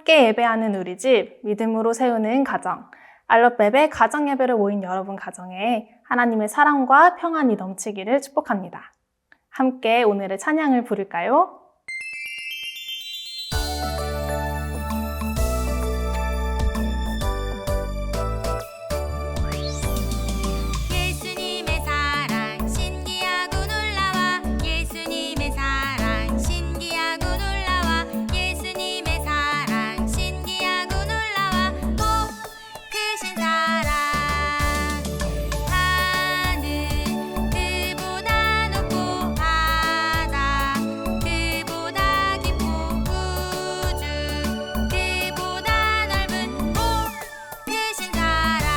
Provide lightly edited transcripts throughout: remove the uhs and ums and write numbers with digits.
함께 예배하는 우리 집, 믿음으로 세우는 가정, 알롯베베 가정 예배로 모인 여러분 가정에 하나님의 사랑과 평안이 넘치기를 축복합니다. 함께 오늘의 찬양을 부를까요? 예수님의 사랑 신기하고 놀라워 예수님의 사랑 신기하고 놀라워 예수님의 사랑 신기하고 놀라워 복 크신 사랑 하늘 그보다 높고 바다 그보다 깊고 우주 그보다 넓은 복 크신 사랑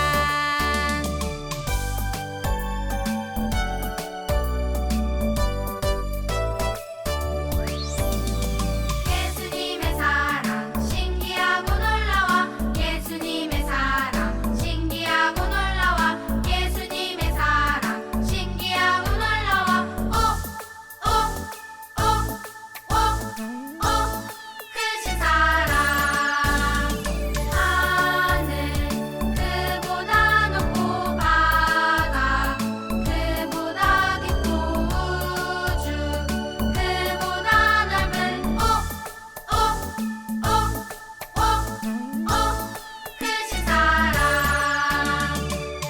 예수님의 사랑 신기하고 놀라워 예수님의 사랑 신기하고 놀라워 예수님의 사랑 신기하고 놀라워 크신 사랑 하늘 그보다 높고 바다 그보다 깊고 우주 그보다 넓은 크신 사랑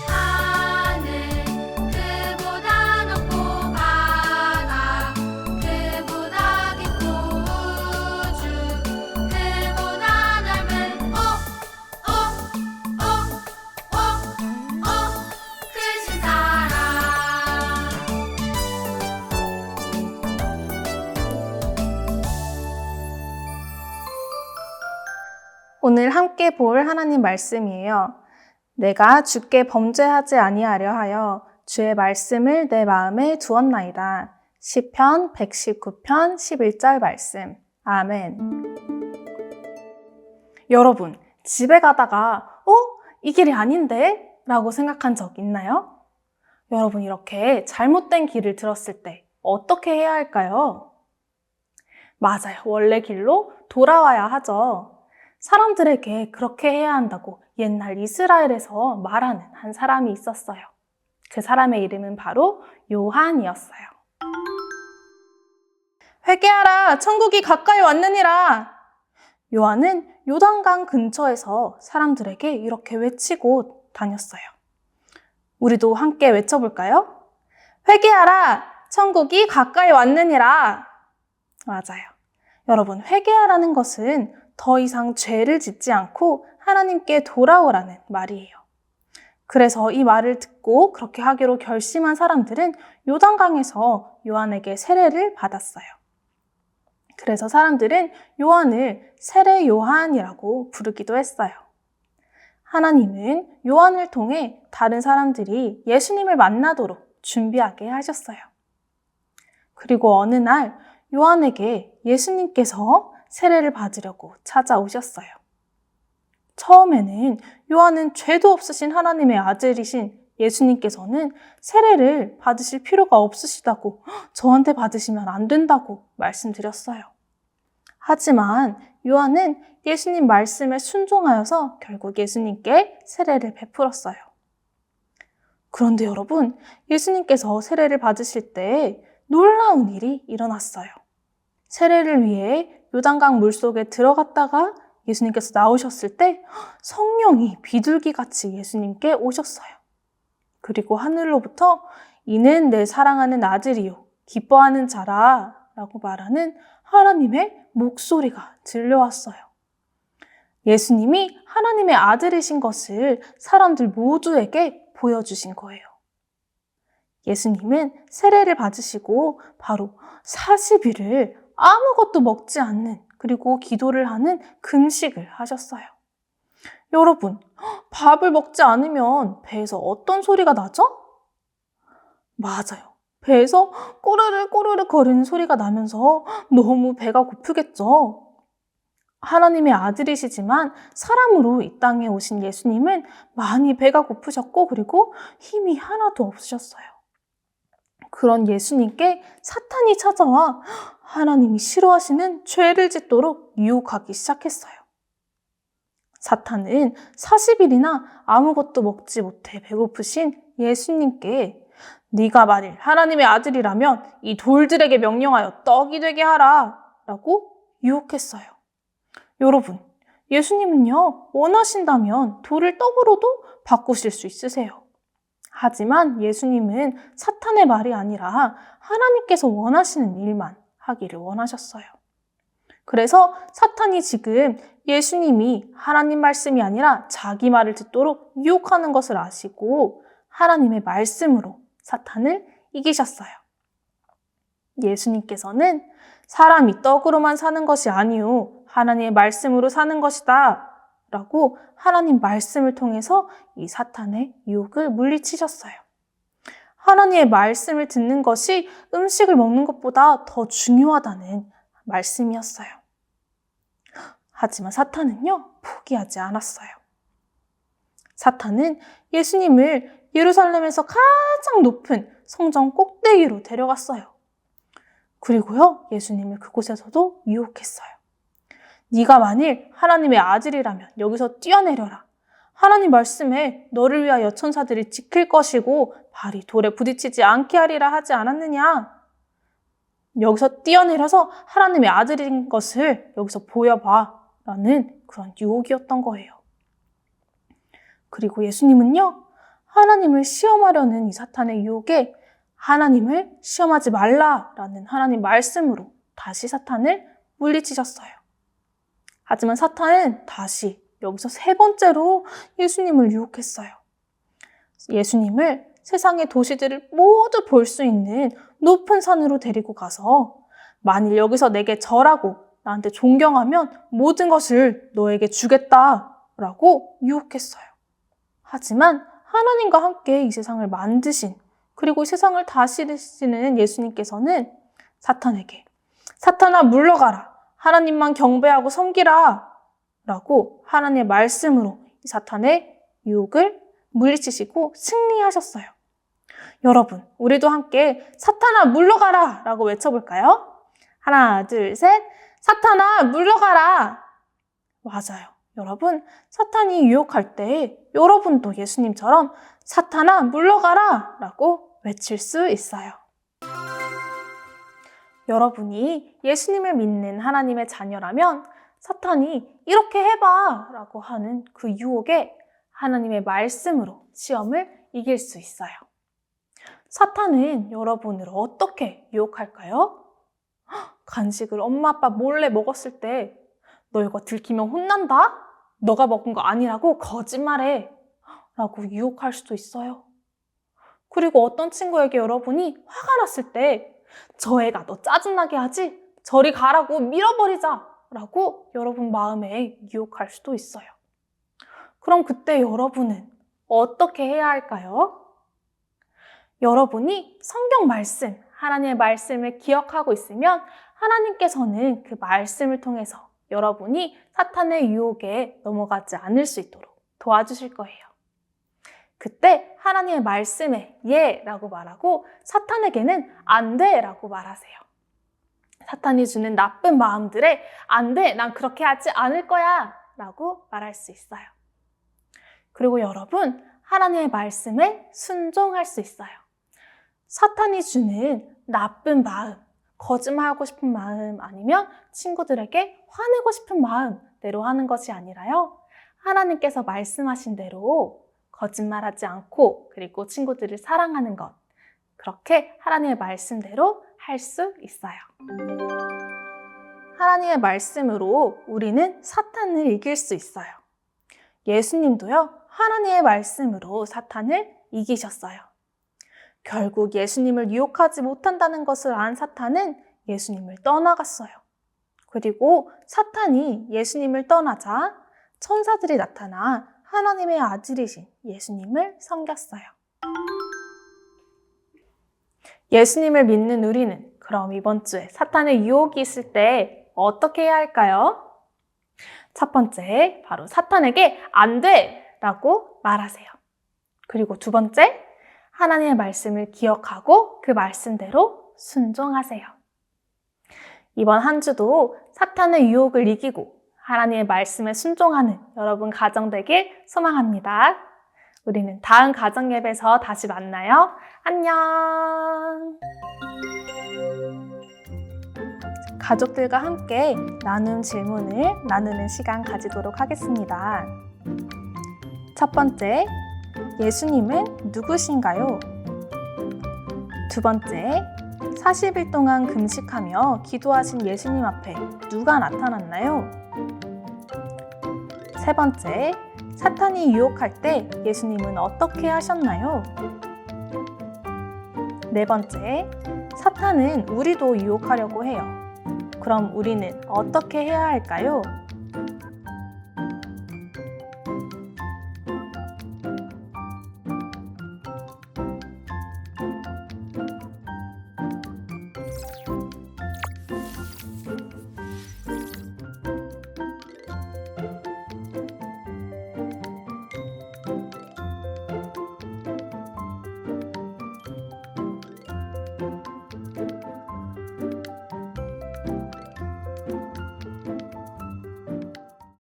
하늘 그보다 높고 바다 그보다 깊고 우주 그보다 넓은 크신 사랑 오늘 함께 볼 하나님 말씀이에요. 내가 주께 범죄하지 아니하려 하여 주의 말씀을 내 마음에 두었나이다. 시편 119편 11절 말씀. 아멘. 여러분, 집에 가다가 이 길이 아닌데? 라고 생각한 적 있나요? 여러분, 이렇게 잘못된 길을 들었을 때 어떻게 해야 할까요? 맞아요. 원래 길로 돌아와야 하죠. 사람들에게 그렇게 해야 한다고 옛날 이스라엘에서 말하는 한 사람이 있었어요. 그 사람의 이름은 바로 요한이었어요. 회개하라! 천국이 가까이 왔느니라! 요한은 요단강 근처에서 사람들에게 이렇게 외치고 다녔어요. 우리도 함께 외쳐볼까요? 회개하라! 천국이 가까이 왔느니라! 맞아요. 여러분, 회개하라는 것은 더 이상 죄를 짓지 않고 하나님께 돌아오라는 말이에요. 그래서 이 말을 듣고 그렇게 하기로 결심한 사람들은 요단강에서 요한에게 세례를 받았어요. 그래서 사람들은 요한을 세례 요한이라고 부르기도 했어요. 하나님은 요한을 통해 다른 사람들이 예수님을 만나도록 준비하게 하셨어요. 그리고 어느 날 요한에게 예수님께서 세례를 받으려고 찾아오셨어요. 처음에는 요한은 죄도 없으신 하나님의 아들이신 예수님께서는 세례를 받으실 필요가 없으시다고 저한테 받으시면 안 된다고 말씀드렸어요. 하지만 요한은 예수님 말씀에 순종하여서 결국 예수님께 세례를 베풀었어요. 그런데 여러분, 예수님께서 세례를 받으실 때 놀라운 일이 일어났어요. 세례를 위해 요단강 물속에 들어갔다가 예수님께서 나오셨을 때 성령이 비둘기같이 예수님께 오셨어요. 그리고 하늘로부터 이는 내 사랑하는 아들이요 기뻐하는 자라 라고 말하는 하나님의 목소리가 들려왔어요. 예수님이 하나님의 아들이신 것을 사람들 모두에게 보여주신 거예요. 예수님은 세례를 받으시고 바로 40일을 아무것도 먹지 않는 그리고 기도를 하는 금식을 하셨어요. 여러분, 밥을 먹지 않으면 배에서 어떤 소리가 나죠? 맞아요. 배에서 꼬르르 꼬르르 거리는 소리가 나면서 너무 배가 고프겠죠? 하나님의 아들이시지만 사람으로 이 땅에 오신 예수님은 많이 배가 고프셨고 그리고 힘이 하나도 없으셨어요. 그런 예수님께 사탄이 찾아와 하나님이 싫어하시는 죄를 짓도록 유혹하기 시작했어요. 사탄은 40일이나 아무것도 먹지 못해 배고프신 예수님께 네가 만일 하나님의 아들이라면 이 돌들에게 명령하여 떡이 되게 하라 라고 유혹했어요. 여러분, 예수님은요, 원하신다면 돌을 떡으로도 바꾸실 수 있으세요. 하지만 예수님은 사탄의 말이 아니라 하나님께서 원하시는 일만 하기를 원하셨어요. 그래서 사탄이 지금 예수님이 하나님 말씀이 아니라 자기 말을 듣도록 유혹하는 것을 아시고 하나님의 말씀으로 사탄을 이기셨어요. 예수님께서는 사람이 떡으로만 사는 것이 아니요 하나님의 말씀으로 사는 것이다 라고 하나님 말씀을 통해서 이 사탄의 유혹을 물리치셨어요. 하나님의 말씀을 듣는 것이 음식을 먹는 것보다 더 중요하다는 말씀이었어요. 하지만 사탄은요, 포기하지 않았어요. 사탄은 예수님을 예루살렘에서 가장 높은 성전 꼭대기로 데려갔어요. 그리고요, 예수님을 그곳에서도 유혹했어요. 네가 만일 하나님의 아들이라면 여기서 뛰어내려라. 하나님 말씀에 너를 위하여 천사들이 지킬 것이고 발이 돌에 부딪히지 않게 하리라 하지 않았느냐? 여기서 뛰어내려서 하나님의 아들인 것을 여기서 보여봐 라는 그런 유혹이었던 거예요. 그리고 예수님은요, 하나님을 시험하려는 이 사탄의 유혹에 하나님을 시험하지 말라라는 하나님 말씀으로 다시 사탄을 물리치셨어요. 하지만 사탄은 다시 여기서 세 번째로 예수님을 유혹했어요. 예수님을 세상의 도시들을 모두 볼 수 있는 높은 산으로 데리고 가서 만일 여기서 내게 절하고 나한테 존경하면 모든 것을 너에게 주겠다라고 유혹했어요. 하지만 하나님과 함께 이 세상을 만드신 그리고 이 세상을 다스리시는 예수님께서는 사탄에게 사탄아 물러가라. 하나님만 경배하고 섬기라 라고 하나님의 말씀으로 이 사탄의 유혹을 물리치시고 승리하셨어요. 여러분, 우리도 함께 사탄아 물러가라 라고 외쳐볼까요? 하나, 둘, 셋. 사탄아 물러가라. 맞아요. 여러분, 사탄이 유혹할 때 여러분도 예수님처럼 사탄아 물러가라 라고 외칠 수 있어요. 여러분이 예수님을 믿는 하나님의 자녀라면 사탄이 이렇게 해봐 라고 하는 그 유혹에 하나님의 말씀으로 시험을 이길 수 있어요. 사탄은 여러분을 어떻게 유혹할까요? 간식을 엄마 아빠 몰래 먹었을 때 너 이거 들키면 혼난다? 너가 먹은 거 아니라고 거짓말해 라고 유혹할 수도 있어요. 그리고 어떤 친구에게 여러분이 화가 났을 때 저 애가 너 짜증나게 하지? 저리 가라고 밀어버리자 라고 여러분 마음에 유혹할 수도 있어요. 그럼 그때 여러분은 어떻게 해야 할까요? 여러분이 성경 말씀, 하나님의 말씀을 기억하고 있으면 하나님께서는 그 말씀을 통해서 여러분이 사탄의 유혹에 넘어가지 않을 수 있도록 도와주실 거예요. 그때 하나님의 말씀에 예 라고 말하고 사탄에게는 안 돼 라고 말하세요. 사탄이 주는 나쁜 마음들에 안 돼, 난 그렇게 하지 않을 거야 라고 말할 수 있어요. 그리고 여러분, 하나님의 말씀에 순종할 수 있어요. 사탄이 주는 나쁜 마음, 거짓말하고 싶은 마음 아니면 친구들에게 화내고 싶은 마음대로 하는 것이 아니라요. 하나님께서 말씀하신 대로 거짓말하지 않고 그리고 친구들을 사랑하는 것. 그렇게 하나님의 말씀대로 할 수 있어요. 하나님의 말씀으로 우리는 사탄을 이길 수 있어요. 예수님도요, 하나님의 말씀으로 사탄을 이기셨어요. 결국 예수님을 유혹하지 못한다는 것을 안 사탄은 예수님을 떠나갔어요. 그리고 사탄이 예수님을 떠나자 천사들이 나타나 하나님의 아들이신 예수님을 섬겼어요. 예수님을 믿는 우리는 그럼 이번 주에 사탄의 유혹이 있을 때 어떻게 해야 할까요? 첫 번째, 바로 사탄에게 안 돼! 라고 말하세요. 그리고 두 번째, 하나님의 말씀을 기억하고 그 말씀대로 순종하세요. 이번 한 주도 사탄의 유혹을 이기고 하나님의 말씀에 순종하는 여러분 가정 되길 소망합니다. 우리는 다음 가정 예배에서 다시 만나요. 안녕. 가족들과 함께 나눔 질문을 나누는 시간 가지도록 하겠습니다. 첫 번째, 예수님은 누구신가요? 두 번째, 40일 동안 금식하며 기도하신 예수님 앞에 누가 나타났나요? 세 번째, 사탄이 유혹할 때 예수님은 어떻게 하셨나요? 네 번째, 사탄은 우리도 유혹하려고 해요. 그럼 우리는 어떻게 해야 할까요?